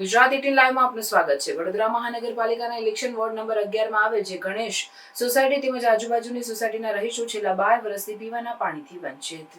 ગુજરાત 18 લાઈવમાં આપનું સ્વાગત છે। વડોદરા મહાનગરપાલિકાના ઇલેક્શન વોર્ડ નંબર 11 માં આવેલ જે ગણેશ સોસાયટી તેમજ આજુબાજુની સોસાયટીના રહીશો છેલ્લા 12 વર્ષથી પીવાના પાણીથી વંચિત।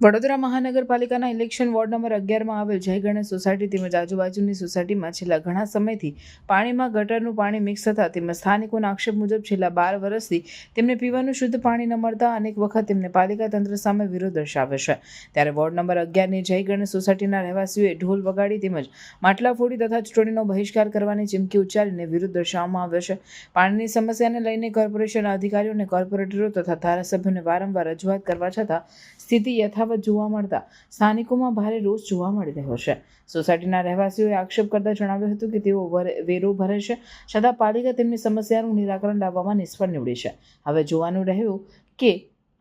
વડોદરા મહાનગરપાલિકાના ઇલેક્શન વોર્ડ નંબર 11 માં આવેલ જય ગણેશ સોસાયટી તેમજ આજુબાજુની સોસાયટીમાં છેલ્લા ઘણા સમયથી પાણીમાં ગટરનું પાણી મિક્સ થતા તેમજ સ્થાનિકોના આક્ષેપ મુજબ છેલ્લા 12 વર્ષથી તેમને પીવાનું શુદ્ધ પાણી ન મળતા અનેક વખત તેમને પાલિકા તંત્ર સામે વિરોધ દર્શાવે છે। ત્યારે વોર્ડ નંબર 11ની જય ગણેશ સોસાયટીના રહેવાસીઓએ ઢોલ વગાડી તેમજ માટલા ફોડી તથા ચૂંટણીનો બહિષ્કાર કરવાની ચીમકી ઉચ્ચારીને વિરોધ દર્શાવવામાં આવ્યો છે। પાણીની સમસ્યાને લઈને કોર્પોરેશન અધિકારીઓ અને કોર્પોરેટરો તથા ધારાસભ્યોને વારંવાર રજૂઆત કરવા છતાં સ્થિતિ યથાવત જોવા મળતા સ્થાનિકોમાં ભારે રોષ જોવા મળી રહ્યો છે। સોસાયટીના રહેવાસીઓએ આક્ષેપ કરતા જણાવ્યું હતું કે તેઓ વેરો ભરે છે છતાં પાલિકા તેમની સમસ્યાનું નિરાકરણ લાવવામાં નિષ્ફળ નીવડી છે। હવે જોવાનું રહ્યું કે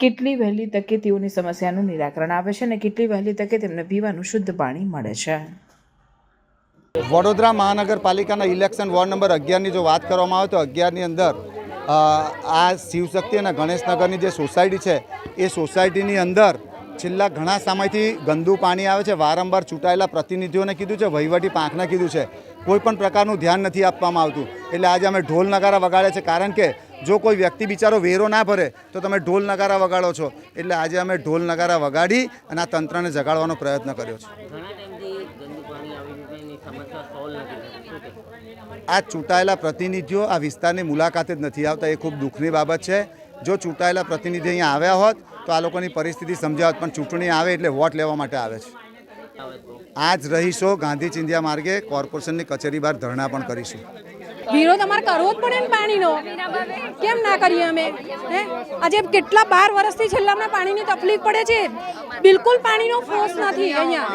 કેટલી વહેલી તકે તેઓની સમસ્યાનું નિરાકરણ આવે છે અને કેટલી વહેલી તકે તેમને પીવાનું શુદ્ધ પાણી મળે છે। વડોદરા મહાનગરપાલિકાના ઇલેક્શન વોર્ડ નંબર 11ની જો વાત કરવામાં આવે તો 11ની અંદર આ શિવશક્તિ અને ગણેશનગરની જે સોસાયટી છે એ સોસાયટીની અંદર છેલ્લા ઘણા સમયથી ગંદુ પાણી આવે છે। વારંવાર ચૂંટાયેલા પ્રતિનિધિઓને કીધું છે, વહીવટી પાંખને કીધું છે, કોઈ પણ પ્રકારનું ધ્યાન નથી આપવામાં આવતું। એટલે આજે અમે ઢોલ નગારા વગાડ્યા છે, કારણ કે જો કોઈ વ્યક્તિ બિચારો વેરો ના ભરે તો તમે ઢોલ નગારા વગાડો છો। એટલે આજે અમે ઢોલ નગારા વગાડી અને આ તંત્રને જગાડવાનો પ્રયત્ન કર્યો છે। આ ચૂંટાયેલા પ્રતિનિધિઓ આ વિસ્તારની મુલાકાતે જ નથી આવતા, એ ખૂબ દુઃખની બાબત છે। જો ચૂંટાયેલા પ્રતિનિધિ અહીંયા આવ્યા હોત તો આ લોકોની પરિસ્થિતિ સમજાવત, પણ ચૂંટણી આવે એટલે વોટ લેવા માટે આવે છે। આજ રહીશો ગાંધી ચિંધ્યા માર્ગે કોર્પોરેશનની કચેરી બહાર ધરણા પણ કરીશું। વિરોધ અમારે કરવો જ પડે ને પાણીનો, કેમ ના કરીએ અમે? આજે કેટલા 12 વર્ષથી છેલ્લા અમને પાણીની તકલીફ પડે છે। બિલકુલ પાણીનો ફોર્સ નથી અહીંયા,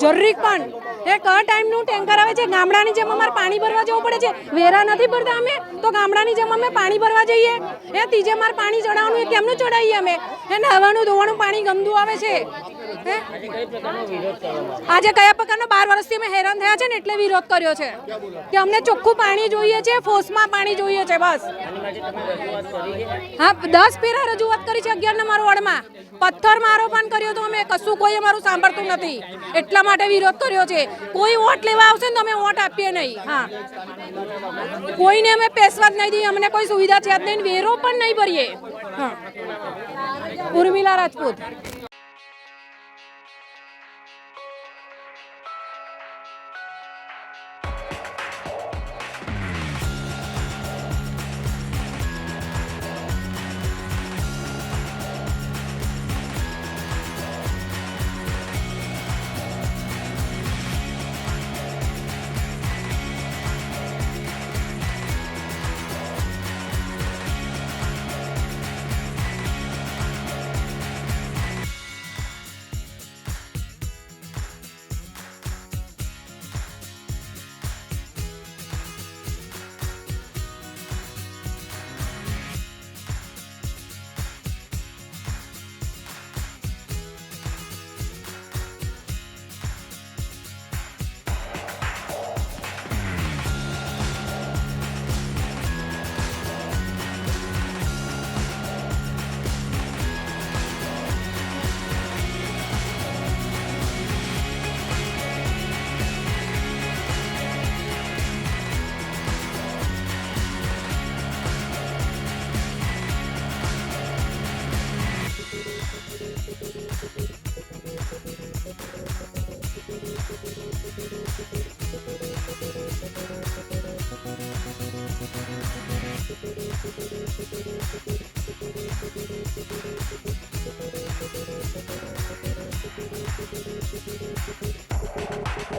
જરીક પણ। કયા ટાઈમનું ટેન્કર આવે છે? ગામડાની જેમ અમારે પાણી ભરવા જવું પડે છે। વેરા નથી ભરતા અમે તો ગામડાની જેમ અમે પાણી ભરવા જઈએ। ત્રીજે માર પાણી ચડાવવાનું એ કેમનું ચડાવીએ અમે? નહાવાનું ધોવાનું પાણી ગંદુ આવે છે। આજે કયા પ્રકારનો 12 વર્ષથી અમે હેરાન થયા છે ને એટલે વિરોધ કર્યો છે કે અમને ચોખ્ખું પાણી જોઈએ છે, ફોર્સમાં પાણી જોઈએ છે, બસ। હા, 10 ફેરા રજૂઆત કરી છે 11 નંબર વોર્ડમાં। પથ્થર મારો પણ કર્યો તો અમે, કશું કોઈ અમારું સાંભળતું નથી, એટલા માટે વિરોધ કર્યો છે। કોઈ વોટ લેવા આવશે ને તો અમે વોટ આપીએ નહીં। હા, કોઈને અમે પેશવા જ નહીં દઈએ, અમને કોઈ સુવિધા છે જ નહીં, વેરો પણ નહીં ભરીએ। હા, ઉર્મિલા રાજપૂત।